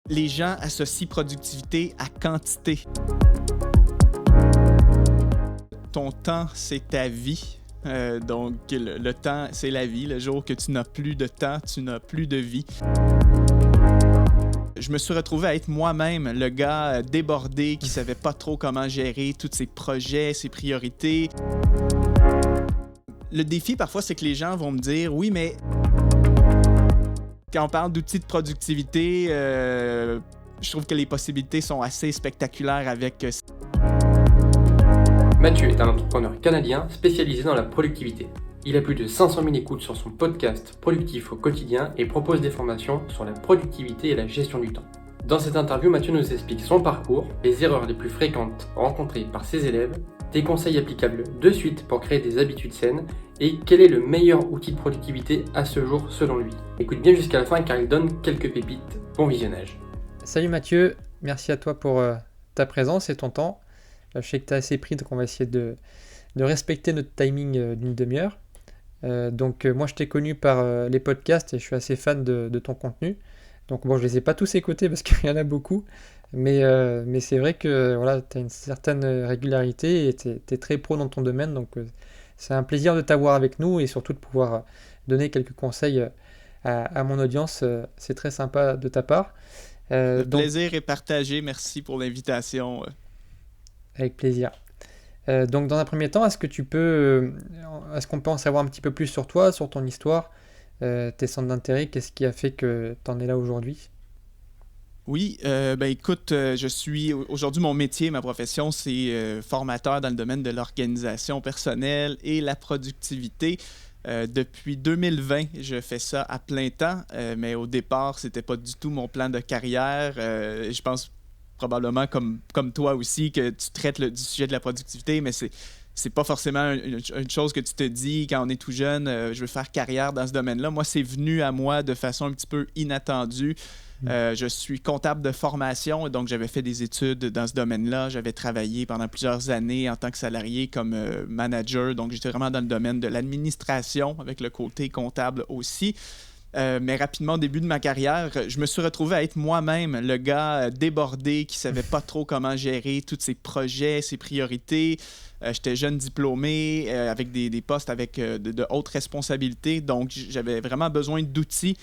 Les gens associent productivité à quantité. Ton temps, c'est ta vie. Donc, le temps, c'est la vie. Le jour que tu n'as plus de temps, tu n'as plus de vie. Je me suis retrouvé à être moi-même le gars débordé qui savait pas trop comment gérer tous ses projets, ses priorités. Le défi, parfois, c'est que les gens vont me dire « Oui, mais quand on parle d'outils de productivité, je trouve que les possibilités sont assez spectaculaires avec... » Mathieu est un entrepreneur canadien spécialisé dans la productivité. Il a plus de 500 000 écoutes sur son podcast Productif au quotidien et propose des formations sur la productivité et la gestion du temps. Dans cette interview, Mathieu nous explique son parcours, les erreurs les plus fréquentes rencontrées par ses élèves, des conseils applicables de suite pour créer des habitudes saines et quel est le meilleur outil de productivité à ce jour selon lui. Écoute bien jusqu'à la fin car il donne quelques pépites. Bon visionnage. Salut Mathieu, merci à toi pour ta présence et ton temps. Je sais que tu es assez pris, donc on va essayer de respecter notre timing d'une demi-heure. Donc moi je t'ai connu par les podcasts et je suis assez fan de ton contenu. Donc bon, je les ai pas tous écoutés parce qu'il y en a beaucoup, mais c'est vrai que voilà, tu as une certaine régularité et tu es très pro dans ton domaine, donc c'est un plaisir de t'avoir avec nous et surtout de pouvoir donner quelques conseils à mon audience. C'est très sympa de ta part. Le plaisir est partagé, merci pour l'invitation. Avec plaisir. Donc dans un premier temps, est-ce qu'on peut en savoir un petit peu plus sur toi, sur ton histoire, tes centres d'intérêt, qu'est-ce qui a fait que tu en es là aujourd'hui? Oui, écoute, je suis aujourd'hui mon métier, ma profession, c'est formateur dans le domaine de l'organisation personnelle et la productivité. Depuis 2020, je fais ça à plein temps, mais au départ, c'était pas du tout mon plan de carrière. Je pense probablement comme toi aussi que tu traites du sujet de la productivité, mais c'est pas forcément une chose que tu te dis quand on est tout jeune, je veux faire carrière dans ce domaine-là. Moi, c'est venu à moi de façon un petit peu inattendue. Je suis comptable de formation, donc j'avais fait des études dans ce domaine-là. J'avais travaillé pendant plusieurs années en tant que salarié comme manager, donc j'étais vraiment dans le domaine de l'administration avec le côté comptable aussi. Mais rapidement, au début de ma carrière, je me suis retrouvé à être moi-même le gars débordé qui savait pas trop comment gérer tous ses projets, ses priorités. J'étais jeune diplômé avec des postes avec de hautes responsabilités, donc j'avais vraiment besoin d'outils.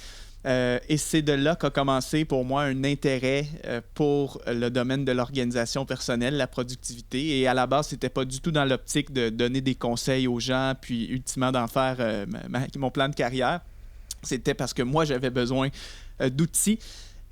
Et c'est de là qu'a commencé pour moi un intérêt pour le domaine de l'organisation personnelle, la productivité. Et à la base, c'était pas du tout dans l'optique de donner des conseils aux gens, puis ultimement d'en faire mon plan de carrière. C'était parce que moi, j'avais besoin d'outils.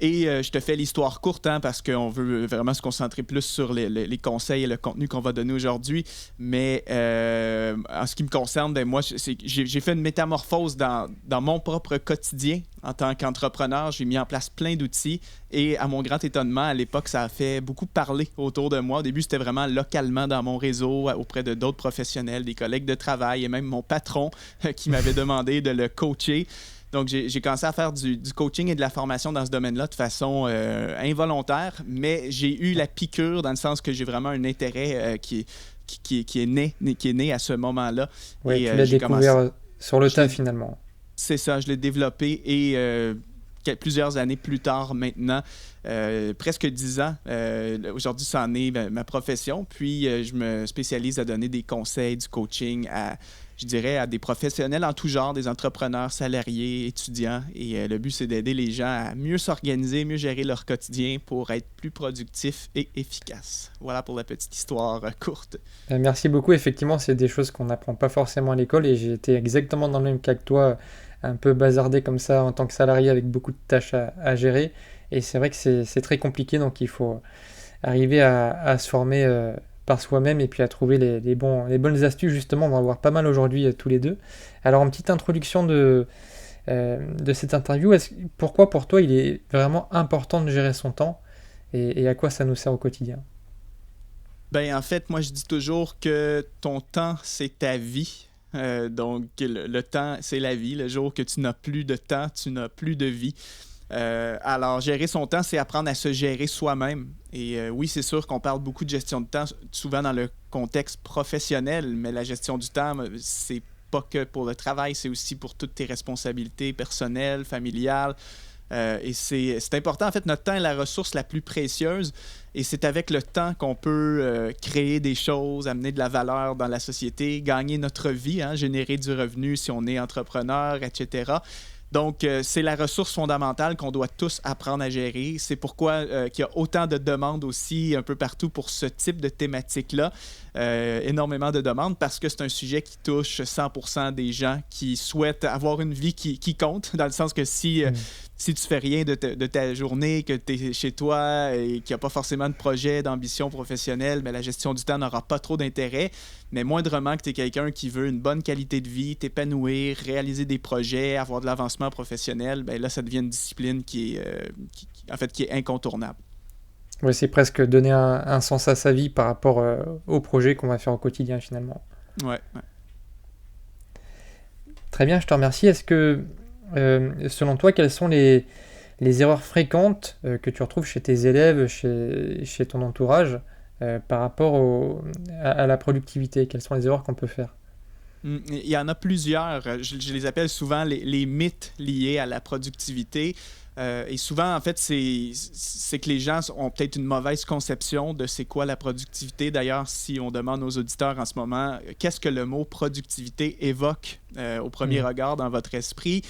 Et je te fais l'histoire courte parce qu'on veut vraiment se concentrer plus sur les conseils et le contenu qu'on va donner aujourd'hui. Mais en ce qui me concerne, moi, j'ai fait une métamorphose dans mon propre quotidien en tant qu'entrepreneur. J'ai mis en place plein d'outils et à mon grand étonnement, à l'époque, ça a fait beaucoup parler autour de moi. Au début, c'était vraiment localement dans mon réseau, auprès de d'autres professionnels, des collègues de travail et même mon patron qui m'avait demandé de le coacher. Donc, j'ai commencé à faire du coaching et de la formation dans ce domaine-là de façon involontaire, mais j'ai eu la piqûre dans le sens que j'ai vraiment un intérêt qui est né à ce moment-là. Oui, tu l'as découvert sur le tas finalement. C'est ça, je l'ai développé et plusieurs années plus tard maintenant, presque 10 ans, aujourd'hui, ça en est ma profession. Puis, je me spécialise à donner des conseils, du coaching je dirais, à des professionnels en tout genre, des entrepreneurs, salariés, étudiants. Et le but, c'est d'aider les gens à mieux s'organiser, mieux gérer leur quotidien pour être plus productifs et efficaces. Voilà pour la petite histoire courte. Merci beaucoup. Effectivement, c'est des choses qu'on n'apprend pas forcément à l'école et j'ai été exactement dans le même cas que toi, un peu bazardé comme ça en tant que salarié avec beaucoup de tâches à gérer. Et c'est vrai que c'est très compliqué, donc il faut arriver à se former par soi-même et puis à trouver les bonnes astuces. Justement, on va en voir pas mal aujourd'hui tous les deux. Alors, en petite introduction de cette interview, pourquoi pour toi il est vraiment important de gérer son temps et à quoi ça nous sert au quotidien? En fait, moi je dis toujours que ton temps, c'est ta vie. Donc, le temps, c'est la vie. Le jour que tu n'as plus de temps, tu n'as plus de vie. Alors, gérer son temps, c'est apprendre à se gérer soi-même. Et oui, c'est sûr qu'on parle beaucoup de gestion de temps, souvent dans le contexte professionnel, mais la gestion du temps, c'est pas que pour le travail, c'est aussi pour toutes tes responsabilités personnelles, familiales, Et c'est important. En fait, notre temps est la ressource la plus précieuse et c'est avec le temps qu'on peut créer des choses, amener de la valeur dans la société, gagner notre vie, générer du revenu si on est entrepreneur, etc. Donc, c'est la ressource fondamentale qu'on doit tous apprendre à gérer. C'est pourquoi qu'il y a autant de demandes aussi un peu partout pour ce type de thématique-là. Énormément de demandes parce que c'est un sujet qui touche 100% des gens qui souhaitent avoir une vie qui compte, dans le sens que si tu fais rien de ta journée, que tu es chez toi et qu'il n'y a pas forcément de projet, d'ambition professionnelle, mais la gestion du temps n'aura pas trop d'intérêt. Mais moindrement que tu es quelqu'un qui veut une bonne qualité de vie, t'épanouir, réaliser des projets, avoir de l'avancement professionnel, ben là, ça devient une discipline qui est incontournable. Oui, c'est presque donner un sens à sa vie par rapport au projet qu'on va faire au quotidien finalement. Ouais. Très bien, je te remercie. Est-ce que, selon toi, quelles sont les erreurs fréquentes que tu retrouves chez tes élèves, chez ton entourage, par rapport à la productivité? Quelles sont les erreurs qu'on peut faire? Il y en a plusieurs. Je les appelle souvent les mythes liés à la productivité. Et souvent, en fait, c'est que les gens ont peut-être une mauvaise conception de c'est quoi la productivité. D'ailleurs, si on demande aux auditeurs en ce moment, qu'est-ce que le mot productivité évoque au premier regard dans votre esprit,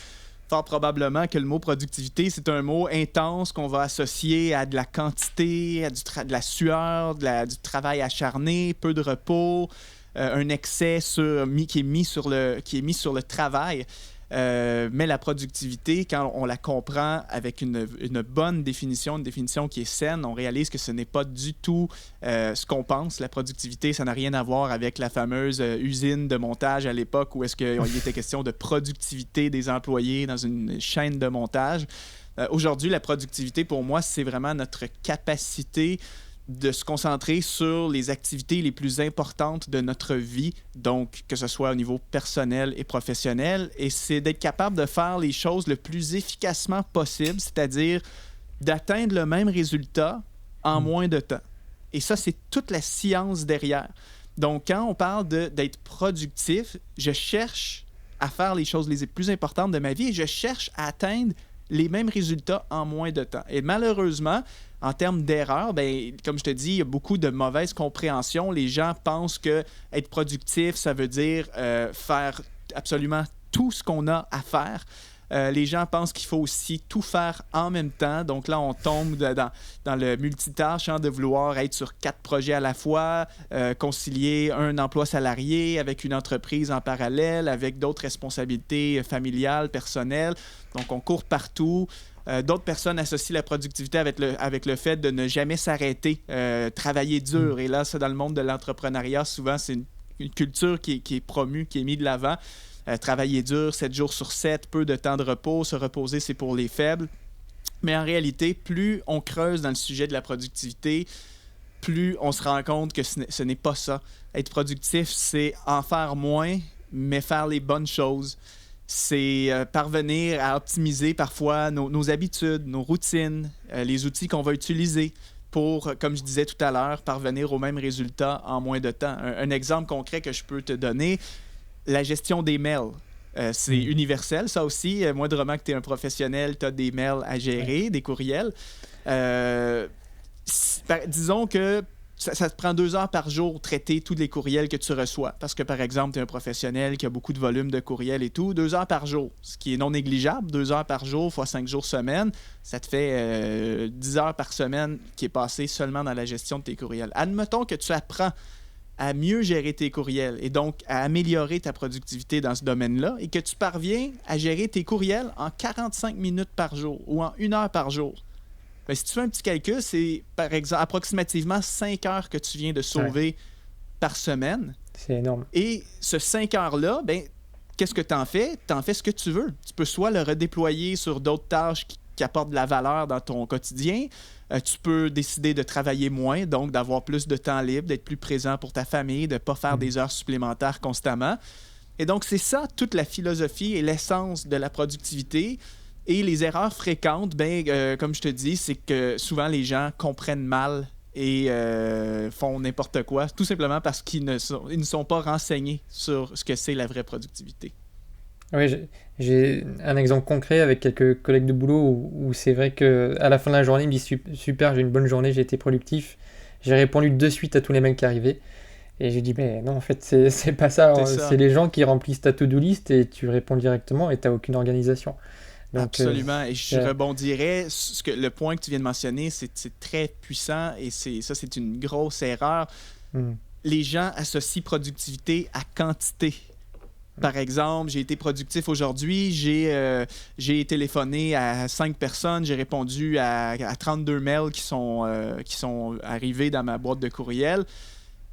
fort probablement que le mot productivité, c'est un mot intense qu'on va associer à de la quantité, à de la sueur, du travail acharné, peu de repos, un excès qui est mis sur le travail. Mais la productivité, quand on la comprend avec une bonne définition, une définition qui est saine, on réalise que ce n'est pas du tout ce qu'on pense. La productivité, ça n'a rien à voir avec la fameuse usine de montage à l'époque où est-ce qu'il était question de productivité des employés dans une chaîne de montage. Aujourd'hui, la productivité, pour moi, c'est vraiment notre capacité de se concentrer sur les activités les plus importantes de notre vie, donc que ce soit au niveau personnel et professionnel, et c'est d'être capable de faire les choses le plus efficacement possible, c'est-à-dire d'atteindre le même résultat en moins de temps. Et ça, c'est toute la science derrière. Donc, quand on parle d'être productif, je cherche à faire les choses les plus importantes de ma vie et je cherche à atteindre les mêmes résultats en moins de temps. Et malheureusement, en termes d'erreurs, comme je te dis, il y a beaucoup de mauvaise compréhension. Les gens pensent que être productif, ça veut dire faire absolument tout ce qu'on a à faire. Les gens pensent qu'il faut aussi tout faire en même temps. Donc là, on tombe dans le multitâche de vouloir être sur 4 projets à la fois, concilier un emploi salarié avec une entreprise en parallèle, avec d'autres responsabilités familiales, personnelles. Donc, on court partout. D'autres personnes associent la productivité avec le fait de ne jamais s'arrêter, travailler dur. Et là, ça, dans le monde de l'entrepreneuriat, souvent, c'est une culture qui est promue, qui est mise de l'avant. Travailler dur, 7 jours sur 7, peu de temps de repos, se reposer, c'est pour les faibles. Mais en réalité, plus on creuse dans le sujet de la productivité, plus on se rend compte que ce n'est pas ça. Être productif, c'est en faire moins, mais faire les bonnes choses. C'est parvenir à optimiser parfois nos habitudes, nos routines, les outils qu'on va utiliser pour, comme je disais tout à l'heure, parvenir au même résultat en moins de temps. Un exemple concret que je peux te donner, la gestion des mails. C'est universel, ça aussi. Moindrement que tu es un professionnel, tu as des mails à gérer, des courriels. Disons que ça te prend 2 heures par jour traiter tous les courriels que tu reçois. Parce que, par exemple, tu es un professionnel qui a beaucoup de volume de courriels et tout. 2 heures par jour, ce qui est non négligeable. 2 heures par jour fois 5 jours semaine, ça te fait 10 heures par semaine qui est passé seulement dans la gestion de tes courriels. Admettons que tu apprends à mieux gérer tes courriels et donc à améliorer ta productivité dans ce domaine-là et que tu parviens à gérer tes courriels en 45 minutes par jour ou en 1 heure par jour. Ben, si tu fais un petit calcul, c'est par exemple approximativement 5 heures que tu viens de sauver par semaine. C'est énorme. Et ce 5 heures-là, qu'est-ce que tu en fais? Tu en fais ce que tu veux. Tu peux soit le redéployer sur d'autres tâches qui apportent de la valeur dans ton quotidien. Tu peux décider de travailler moins, donc d'avoir plus de temps libre, d'être plus présent pour ta famille, de ne pas faire des heures supplémentaires constamment. Et donc, c'est ça toute la philosophie et l'essence de la productivité. Et les erreurs fréquentes, comme je te dis, c'est que souvent les gens comprennent mal et font n'importe quoi, tout simplement parce qu'ils ne sont pas renseignés sur ce que c'est la vraie productivité. Oui, J'ai un exemple concret avec quelques collègues de boulot où c'est vrai qu'à la fin de la journée, ils me disent super, j'ai une bonne journée, j'ai été productif. J'ai répondu de suite à tous les mails qui arrivaient. Et j'ai dit, mais non, en fait, c'est pas ça. C'est ça. C'est les gens qui remplissent ta to-do list et tu réponds directement et t'as aucune organisation. Donc, Absolument. Et je euh, rebondirais, le point que tu viens de mentionner, c'est très puissant et c'est une grosse erreur. hmm, Les gens associent productivité à quantité. Par exemple, j'ai été productif aujourd'hui, j'ai téléphoné à 5 personnes, j'ai répondu à 32 mails qui sont arrivés dans ma boîte de courriel.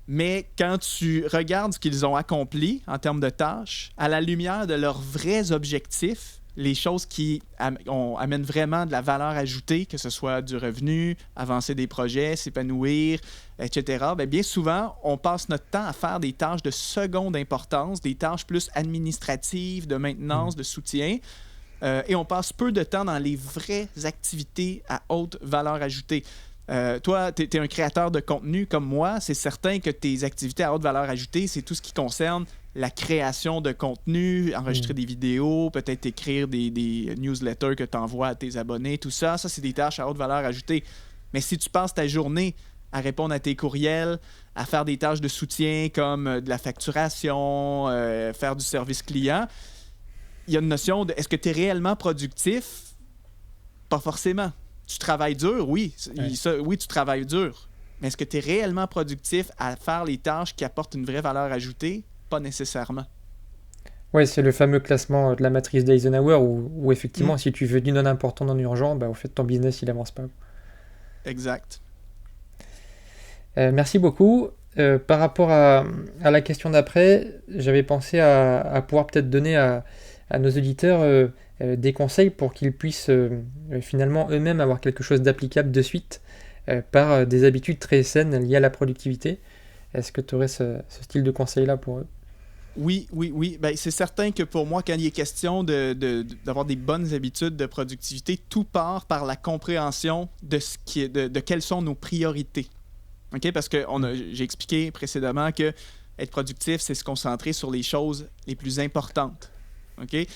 Mais quand tu regardes ce qu'ils ont accompli en termes de tâches, à la lumière de leurs vrais objectifs, les choses qui amènent vraiment de la valeur ajoutée, que ce soit du revenu, avancer des projets, s'épanouir, etc., bien souvent, on passe notre temps à faire des tâches de seconde importance, des tâches plus administratives, de maintenance, de soutien, et on passe peu de temps dans les vraies activités à haute valeur ajoutée. Toi, tu es un créateur de contenu comme moi. C'est certain que tes activités à haute valeur ajoutée, c'est tout ce qui concerne la création de contenu, enregistrer des vidéos, peut-être écrire des newsletters que tu envoies à tes abonnés, tout ça. Ça, c'est des tâches à haute valeur ajoutée. Mais si tu passes ta journée à répondre à tes courriels, à faire des tâches de soutien comme de la facturation, faire du service client, il y a une notion de est-ce que tu es réellement productif? Pas forcément. Tu travailles dur, oui. Oui, tu travailles dur. Mais est-ce que tu es réellement productif à faire les tâches qui apportent une vraie valeur ajoutée? Pas nécessairement. ouais, c'est le fameux classement de la matrice d'Eisenhower où Mm. effectivement, si tu veux du non important, non urgent, au fait, ton business, il avance pas. Exact. Merci beaucoup. Par rapport à la question d'après, j'avais pensé à pouvoir peut-être donner à nos auditeurs des conseils pour qu'ils puissent finalement eux-mêmes avoir quelque chose d'applicable de suite par des habitudes très saines liées à la productivité. Est-ce que tu aurais ce style de conseil-là pour eux? Oui, oui, oui. Ben, c'est certain que pour moi, quand il est question d'avoir des bonnes habitudes de productivité, tout part par la compréhension de ce qui est, de quelles sont nos priorités. OK? Parce que j'ai expliqué précédemment que être productif, c'est se concentrer sur les choses les plus importantes. OK?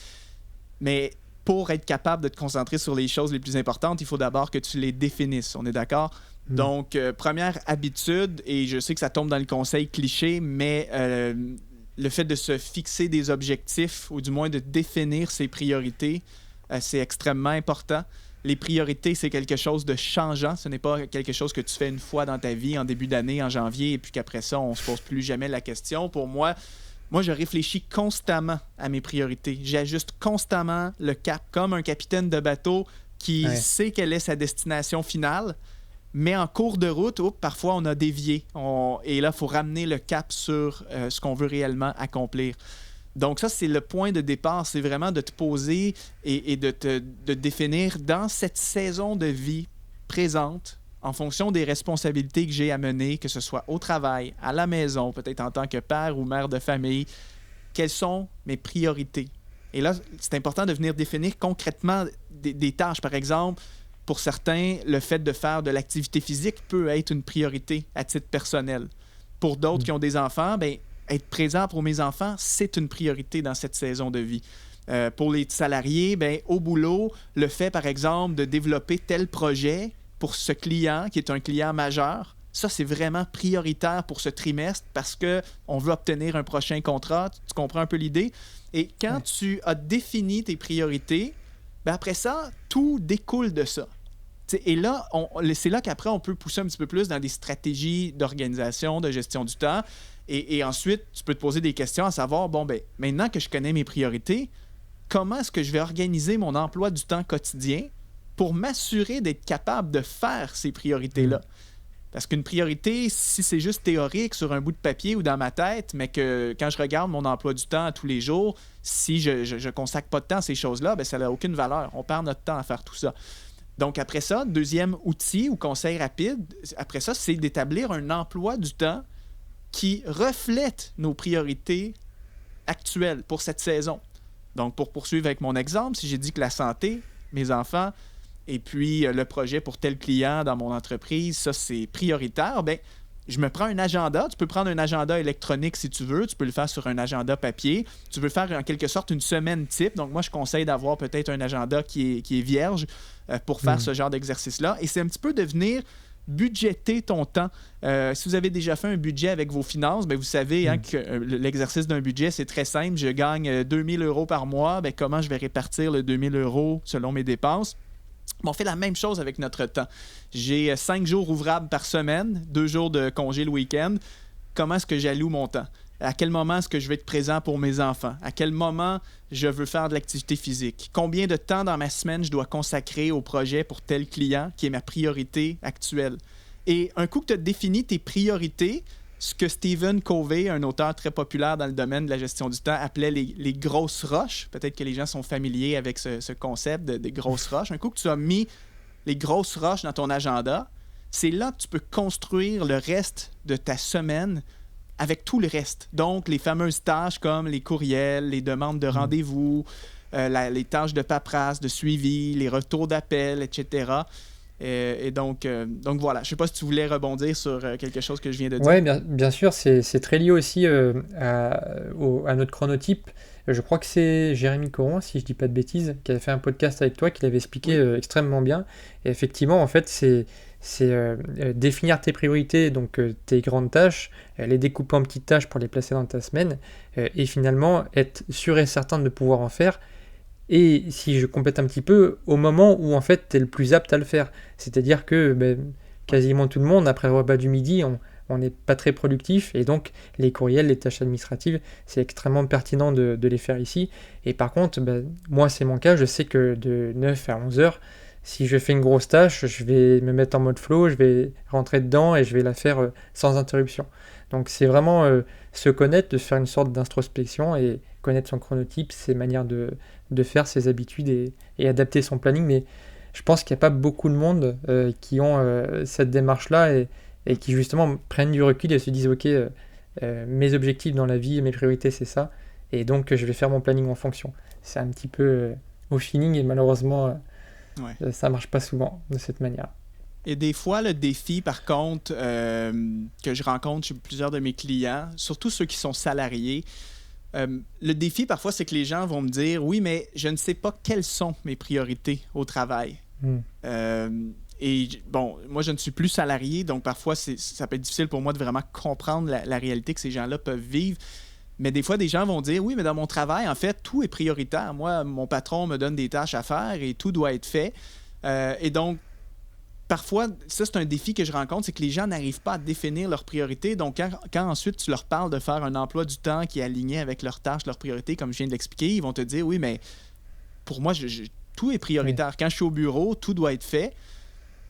Mais pour être capable de te concentrer sur les choses les plus importantes, il faut d'abord que tu les définisses. On est d'accord? Mm. Donc, première habitude, et je sais que ça tombe dans le conseil cliché, mais le fait de se fixer des objectifs, ou du moins de définir ses priorités, c'est extrêmement important. Les priorités, c'est quelque chose de changeant. Ce n'est pas quelque chose que tu fais une fois dans ta vie, en début d'année, en janvier, et puis qu'après ça, on ne se pose plus jamais la question. Pour moi, je réfléchis constamment à mes priorités. J'ajuste constamment le cap, comme un capitaine de bateau qui Ouais. sait quelle est sa destination finale, mais en cours de route, parfois on a dévié. Et là, il faut ramener le cap sur ce qu'on veut réellement accomplir. Donc ça, c'est le point de départ. C'est vraiment de te poser et de définir dans cette saison de vie présente, en fonction des responsabilités que j'ai à mener, que ce soit au travail, à la maison, peut-être en tant que père ou mère de famille, quelles sont mes priorités. Et là, c'est important de venir définir concrètement des tâches. Par exemple, pour certains, le fait de faire de l'activité physique peut être une priorité à titre personnel. Pour d'autres qui ont des enfants, ben, être présent pour mes enfants, c'est une priorité dans cette saison de vie. Pour les salariés, ben, au boulot, le fait, par exemple, de développer tel projet pour ce client qui est un client majeur, ça, c'est vraiment prioritaire pour ce trimestre parce qu'on veut obtenir un prochain contrat. Tu comprends un peu l'idée? Et quand tu as défini tes priorités, ben après ça, tout découle de ça. Et là, c'est là qu'après, on peut pousser un petit peu plus dans des stratégies d'organisation, de gestion du temps. Et ensuite, tu peux te poser des questions à savoir, bon, ben, maintenant que je connais mes priorités, comment est-ce que je vais organiser mon emploi du temps quotidien pour m'assurer d'être capable de faire ces priorités-là? Parce qu'une priorité, si c'est juste théorique sur un bout de papier ou dans ma tête, mais que quand je regarde mon emploi du temps tous les jours, si je consacre pas de temps à ces choses-là, ben, ça n'a aucune valeur. On perd notre temps à faire tout ça. Donc, après ça, deuxième outil ou conseil rapide, après ça, c'est d'établir un emploi du temps qui reflète nos priorités actuelles pour cette saison. Donc, pour poursuivre avec mon exemple, si j'ai dit que la santé, mes enfants, et puis le projet pour tel client dans mon entreprise, ça, c'est prioritaire, bien, je me prends un agenda. Tu peux prendre un agenda électronique si tu veux. Tu peux le faire sur un agenda papier. Tu veux faire en quelque sorte une semaine type. Donc, moi, je conseille d'avoir peut-être un agenda qui est vierge pour faire ce genre d'exercice-là. Et c'est un petit peu de venir budgéter ton temps. Si vous avez déjà fait un budget avec vos finances, bien, vous savez que l'exercice d'un budget, c'est très simple. Je gagne 2000 € par mois. Bien, comment je vais répartir le 2000 € selon mes dépenses? On fait la même chose avec notre temps. J'ai 5 jours ouvrables par semaine, 2 jours de congé le week-end. Comment est-ce que j'alloue mon temps? À quel moment est-ce que je vais être présent pour mes enfants? À quel moment je veux faire de l'activité physique? Combien de temps dans ma semaine je dois consacrer au projet pour tel client qui est ma priorité actuelle? Et un coup que tu as défini tes priorités, ce que Stephen Covey, un auteur très populaire dans le domaine de la gestion du temps, appelait les grosses roches. Peut-être que les gens sont familiers avec ce concept des grosses roches. Un coup que tu as mis les grosses roches dans ton agenda, c'est là que tu peux construire le reste de ta semaine avec tout le reste. Donc, les fameuses tâches comme les courriels, les demandes de rendez-vous, les tâches de paperasse, de suivi, les retours d'appel, etc. Et donc voilà. Je ne sais pas si tu voulais rebondir sur quelque chose que je viens de dire. Oui, bien sûr, c'est très lié aussi à notre chronotype. Je crois que c'est Jérémy Coron, si je ne dis pas de bêtises, qui avait fait un podcast avec toi, qui l'avait expliqué extrêmement bien. Et effectivement, en fait, c'est définir tes priorités, donc tes grandes tâches, les découper en petites tâches pour les placer dans ta semaine, et finalement être sûr et certain de pouvoir en faire. Et si je complète un petit peu, au moment où en fait tu es le plus apte à le faire. C'est-à-dire que quasiment tout le monde, après le repas du midi, on n'est pas très productif, et donc les courriels, les tâches administratives, c'est extrêmement pertinent de les faire ici. Et par contre, moi c'est mon cas, je sais que de 9 à 11 heures, si je fais une grosse tâche, je vais me mettre en mode flow, je vais rentrer dedans et je vais la faire sans interruption. Donc c'est vraiment se connaître, de faire une sorte d'introspection et connaître son chronotype, ses manières de faire, ses habitudes et adapter son planning. Mais je pense qu'il n'y a pas beaucoup de monde qui ont cette démarche-là et qui justement prennent du recul et se disent ok, mes objectifs dans la vie, mes priorités c'est ça, et donc je vais faire mon planning en fonction. C'est un petit peu au feeling et malheureusement ça ne marche pas souvent de cette manière. Et des fois, le défi, par contre, que je rencontre chez plusieurs de mes clients, surtout ceux qui sont salariés, le défi, parfois, c'est que les gens vont me dire « Oui, mais je ne sais pas quelles sont mes priorités au travail. Et bon, moi, je ne suis plus salarié, donc parfois, ça peut être difficile pour moi de vraiment comprendre la réalité que ces gens-là peuvent vivre. Mais des fois, des gens vont dire « Oui, mais dans mon travail, en fait, tout est prioritaire. Moi, mon patron me donne des tâches à faire et tout doit être fait. Et donc, parfois, ça, c'est un défi que je rencontre, c'est que les gens n'arrivent pas à définir leurs priorités. Donc, quand ensuite tu leur parles de faire un emploi du temps qui est aligné avec leurs tâches, leurs priorités, comme je viens de l'expliquer, ils vont te dire « Oui, mais pour moi, tout est prioritaire. Quand je suis au bureau, tout doit être fait. »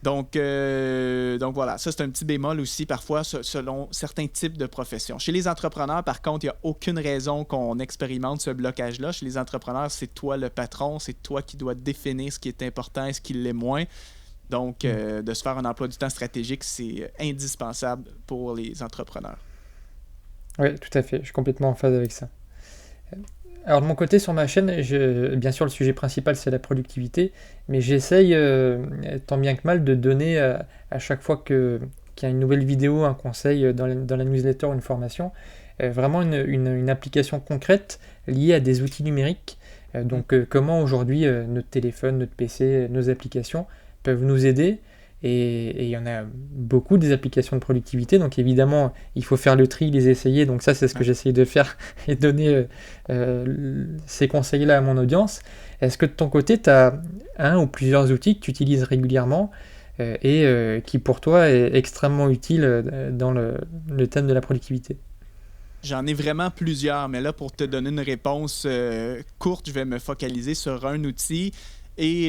Donc voilà, ça c'est un petit bémol aussi parfois selon certains types de professions. Chez les entrepreneurs, par contre, il n'y a aucune raison qu'on expérimente ce blocage-là. Chez les entrepreneurs, c'est toi le patron, c'est toi qui dois définir ce qui est important et ce qui l'est moins. Donc, de se faire un emploi du temps stratégique, c'est indispensable pour les entrepreneurs. Oui, tout à fait. Je suis complètement en phase avec ça. Alors, de mon côté, sur ma chaîne, bien sûr, le sujet principal, c'est la productivité, mais j'essaye, tant bien que mal, de donner à chaque fois qu'il y a une nouvelle vidéo, un conseil dans la newsletter ou une formation, vraiment une application concrète liée à des outils numériques. Donc, comment aujourd'hui, notre téléphone, notre PC, nos applications peuvent nous aider, et il y en a beaucoup des applications de productivité, donc évidemment il faut faire le tri, les essayer, donc ça c'est ce que j'essaye de faire et donner ces conseils là à mon audience. Est-ce que de ton côté tu as un ou plusieurs outils que tu utilises régulièrement et qui pour toi est extrêmement utile dans le thème de la productivité? J'en ai vraiment plusieurs, mais là pour te donner une réponse courte, je vais me focaliser sur un outil. Et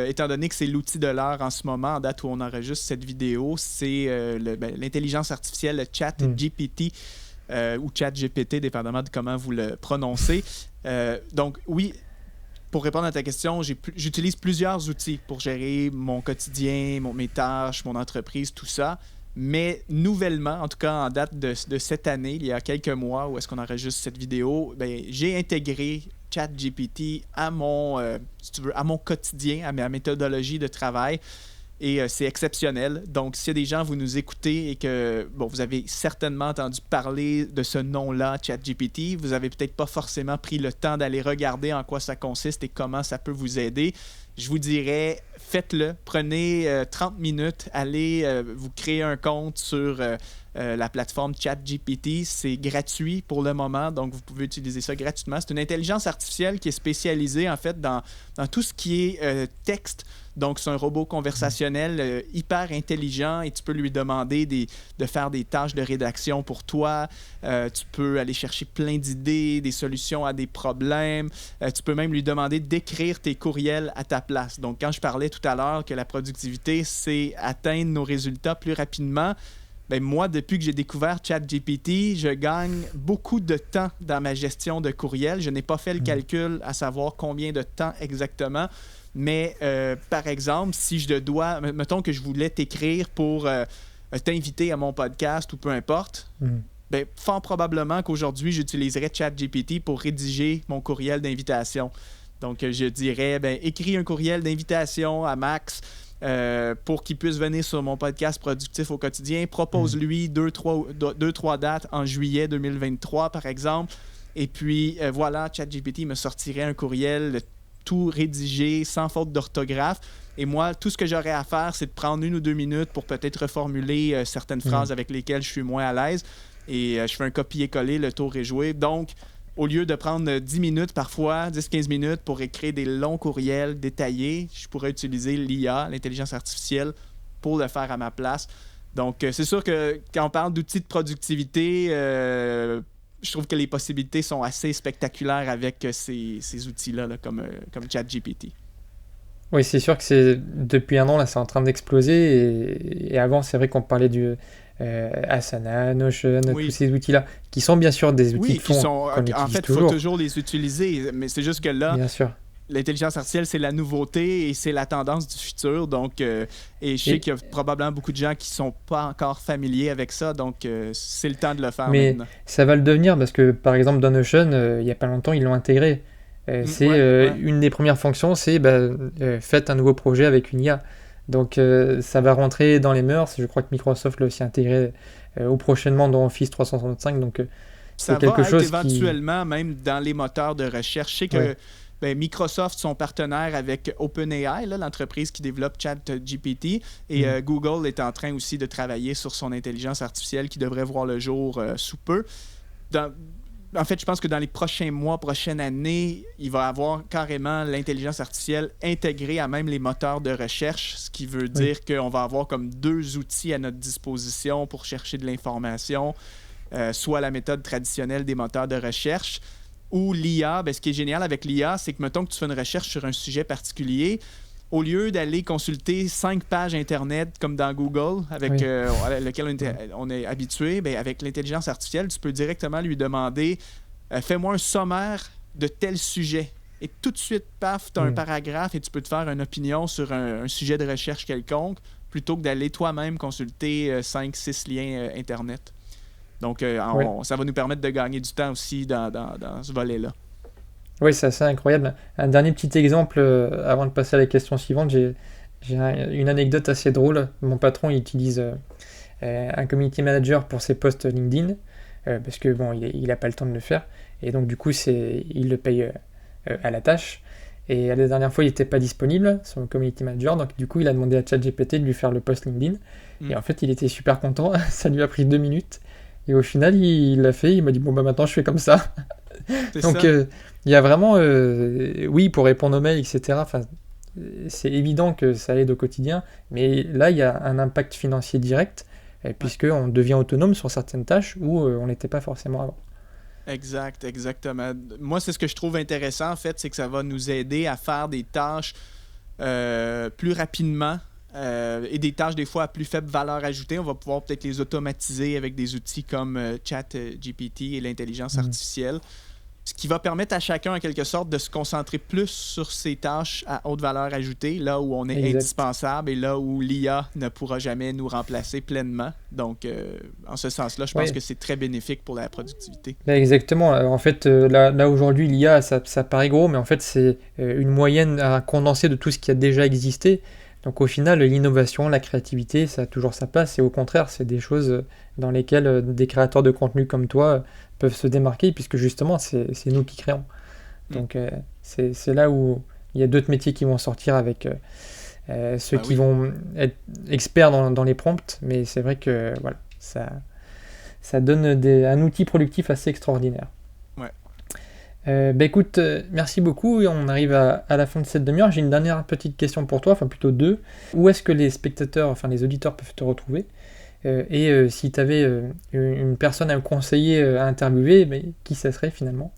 étant donné que c'est l'outil de l'heure en ce moment, en date où on enregistre cette vidéo, c'est l'intelligence artificielle, le ChatGPT ou ChatGPT, dépendamment de comment vous le prononcez. Donc oui, pour répondre à ta question, j'utilise plusieurs outils pour gérer mon quotidien, mes tâches, mon entreprise, tout ça. Mais nouvellement, en tout cas en date de cette année, il y a quelques mois où est-ce qu'on enregistre cette vidéo, j'ai intégré ChatGPT à mon quotidien, à ma méthodologie de travail. et c'est exceptionnel. Donc, s'il y a des gens, vous nous écoutez et que vous avez certainement entendu parler de ce nom-là, ChatGPT, vous n'avez peut-être pas forcément pris le temps d'aller regarder en quoi ça consiste et comment ça peut vous aider. Je vous dirais, faites-le. Prenez 30 minutes, allez vous créer un compte sur la plateforme ChatGPT. C'est gratuit pour le moment, donc vous pouvez utiliser ça gratuitement. C'est une intelligence artificielle qui est spécialisée en fait dans tout ce qui est texte. Donc, c'est un robot conversationnel hyper intelligent et tu peux lui demander de faire des tâches de rédaction pour toi. Tu peux aller chercher plein d'idées, des solutions à des problèmes. Tu peux même lui demander d'écrire tes courriels à ta place. Donc, quand je parlais tout à l'heure que la productivité, c'est atteindre nos résultats plus rapidement, ben moi, depuis que j'ai découvert ChatGPT, je gagne beaucoup de temps dans ma gestion de courriel. Je n'ai pas fait le calcul à savoir combien de temps exactement. Mais, par exemple, si je dois... Mettons que je voulais t'écrire pour t'inviter à mon podcast ou peu importe, ben, fort probablement qu'aujourd'hui, j'utiliserais ChatGPT pour rédiger mon courriel d'invitation. Donc, je dirais, ben, écris un courriel d'invitation à Max pour qu'il puisse venir sur mon podcast Productif au quotidien. Propose-lui 2-3 dates en juillet 2023, par exemple. Et puis, voilà, ChatGPT me sortirait un courriel tout rédigé, sans faute d'orthographe. Et moi, tout ce que j'aurais à faire, c'est de prendre 1 ou 2 minutes pour peut-être reformuler certaines phrases avec lesquelles je suis moins à l'aise. Et je fais un copier-coller, le tour est joué. Donc, au lieu de prendre 10 minutes parfois, 10-15 minutes pour écrire des longs courriels détaillés, je pourrais utiliser l'IA, l'intelligence artificielle, pour le faire à ma place. Donc, c'est sûr que quand on parle d'outils de productivité, je trouve que les possibilités sont assez spectaculaires avec ces outils-là, comme ChatGPT. Oui, c'est sûr que depuis un an, là, c'est en train d'exploser. Et avant, c'est vrai qu'on parlait du Asana, Notion, tous ces outils-là, qui sont bien sûr des outils en fait, il faut toujours les utiliser. Mais c'est juste que là, bien sûr, l'intelligence artificielle, c'est la nouveauté et c'est la tendance du futur. Donc, et je sais qu'il y a probablement beaucoup de gens qui ne sont pas encore familiers avec ça. Donc, c'est le temps de le faire maintenant. Mais ça va le devenir parce que, par exemple, dans Notion, il n'y a pas longtemps, ils l'ont intégré. Une des premières fonctions, c'est faites un nouveau projet avec une IA. Donc, ça va rentrer dans les mœurs. Je crois que Microsoft l'a aussi intégré prochainement dans Office 365. Donc, c'est quelque chose éventuellement même dans les moteurs de recherche. Je sais que Microsoft sont partenaires avec OpenAI, l'entreprise qui développe ChatGPT, et Google est en train aussi de travailler sur son intelligence artificielle qui devrait voir le jour sous peu. En fait, je pense que dans les prochains mois, prochaines années, il va y avoir carrément l'intelligence artificielle intégrée à même les moteurs de recherche, ce qui veut dire qu'on va avoir comme 2 outils à notre disposition pour chercher de l'information, soit la méthode traditionnelle des moteurs de recherche, ou l'IA. Ce qui est génial avec l'IA, c'est que, mettons que tu fais une recherche sur un sujet particulier, au lieu d'aller consulter 5 pages Internet comme dans Google, avec lequel on est habitué, avec l'intelligence artificielle, tu peux directement lui demander fais-moi un sommaire de tel sujet. Et tout de suite, paf, tu as un paragraphe et tu peux te faire une opinion sur un sujet de recherche quelconque, plutôt que d'aller toi-même consulter 5-6 liens Internet. Donc, ça va nous permettre de gagner du temps aussi dans ce volet-là. Oui, c'est assez incroyable. Un dernier petit exemple, avant de passer à la question suivante, j'ai une anecdote assez drôle. Mon patron, il utilise un community manager pour ses posts LinkedIn, parce que il n'a pas le temps de le faire. Et donc, du coup, il le paye à la tâche. Et la dernière fois, il n'était pas disponible, son community manager. Donc, du coup, il a demandé à ChatGPT de lui faire le post LinkedIn. Et en fait, il était super content. Ça lui a pris 2 minutes. Et au final, il l'a fait. Il m'a dit, maintenant, je fais comme ça. Donc, il y a vraiment, pour répondre aux mails, etc. C'est évident que ça aide au quotidien, mais là, il y a un impact financier direct, puisqu'on devient autonome sur certaines tâches où on n'était pas forcément avant. Exactement. Moi, c'est ce que je trouve intéressant, en fait, c'est que ça va nous aider à faire des tâches plus rapidement et des tâches, des fois, à plus faible valeur ajoutée. On va pouvoir peut-être les automatiser avec des outils comme ChatGPT et l'intelligence artificielle. Ce qui va permettre à chacun, en quelque sorte, de se concentrer plus sur ses tâches à haute valeur ajoutée, là où on est indispensable et là où l'IA ne pourra jamais nous remplacer pleinement. Donc, en ce sens-là, je pense que c'est très bénéfique pour la productivité. Exactement. En fait, là aujourd'hui, l'IA, ça paraît gros, mais en fait, c'est une moyenne à condenser de tout ce qui a déjà existé. Donc au final, l'innovation, la créativité, ça a toujours sa place et au contraire, c'est des choses dans lesquelles des créateurs de contenu comme toi peuvent se démarquer puisque justement, c'est nous qui créons. Donc c'est là où il y a d'autres métiers qui vont sortir avec ceux qui vont être experts dans les prompts, mais c'est vrai que voilà, ça donne un outil productif assez extraordinaire. Écoute, merci beaucoup. On arrive à la fin de cette demi-heure. J'ai une dernière petite question pour toi, enfin plutôt deux. Où est-ce que les spectateurs, enfin les auditeurs peuvent te retrouver et si tu avais une personne à me conseiller à interviewer, qui ça serait finalement?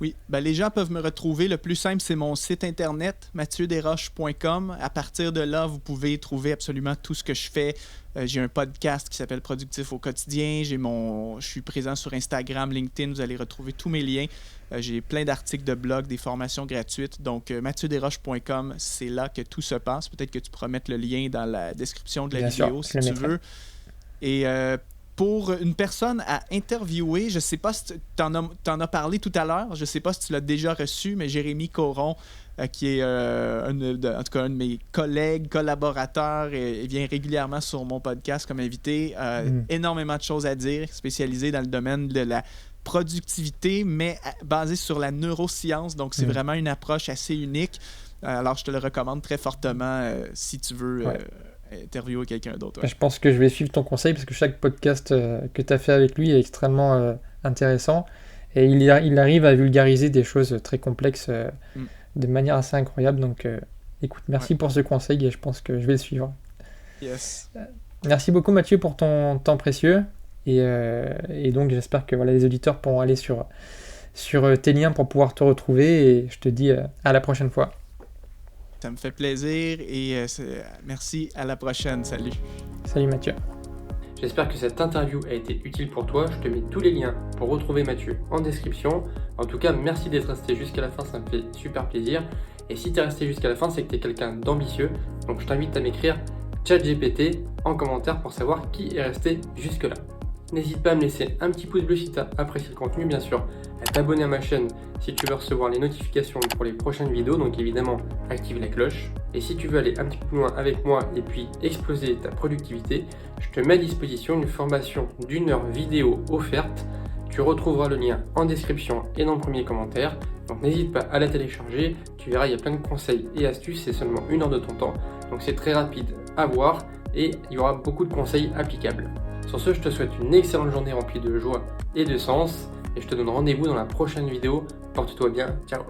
Oui, les gens peuvent me retrouver. Le plus simple, c'est mon site internet, mathieuderoche.com. À partir de là, vous pouvez trouver absolument tout ce que je fais. J'ai un podcast qui s'appelle Productif au quotidien. Je suis présent sur Instagram, LinkedIn. Vous allez retrouver tous mes liens. J'ai plein d'articles de blog, des formations gratuites. Donc, mathieuderoche.com, c'est là que tout se passe. Peut-être que tu pourras mettre le lien dans la description de la vidéo si tu veux. Et pour une personne à interviewer, je ne sais pas si tu en as parlé tout à l'heure, je ne sais pas si tu l'as déjà reçu, mais Jérémy Coron, qui est en tout cas un de mes collègues, collaborateurs, et vient régulièrement sur mon podcast comme invité. Énormément de choses à dire, spécialisé dans le domaine de la productivité, mais basé sur la neuroscience. Donc, c'est vraiment une approche assez unique. Alors, je te le recommande très fortement si tu veux interviewer quelqu'un d'autre. Je pense que je vais suivre ton conseil parce que chaque podcast que tu as fait avec lui est extrêmement intéressant et il arrive à vulgariser des choses très complexes de manière assez incroyable. Donc, écoute, merci pour ce conseil et je pense que je vais le suivre. Yes. Merci beaucoup Mathieu pour ton temps précieux et donc j'espère que les auditeurs pourront aller sur tes liens pour pouvoir te retrouver et je te dis à la prochaine fois. Ça me fait plaisir et merci, à la prochaine. Salut. Salut Mathieu. J'espère que cette interview a été utile pour toi. Je te mets tous les liens pour retrouver Mathieu en description. En tout cas, merci d'être resté jusqu'à la fin, ça me fait super plaisir. Et si tu es resté jusqu'à la fin, c'est que tu es quelqu'un d'ambitieux. Donc je t'invite à m'écrire ChatGPT en commentaire pour savoir qui est resté jusque-là. N'hésite pas à me laisser un petit pouce bleu si tu as apprécié le contenu, bien sûr, à t'abonner à ma chaîne si tu veux recevoir les notifications pour les prochaines vidéos, donc évidemment active la cloche. Et si tu veux aller un petit peu plus loin avec moi et puis exploser ta productivité, je te mets à disposition une formation d'1 heure vidéo offerte. Tu retrouveras le lien en description et dans le premier commentaire, donc n'hésite pas à la télécharger, tu verras il y a plein de conseils et astuces, c'est seulement 1 heure de ton temps, donc c'est très rapide à voir et il y aura beaucoup de conseils applicables. Sur ce, je te souhaite une excellente journée remplie de joie et de sens et je te donne rendez-vous dans la prochaine vidéo. Porte-toi bien, ciao.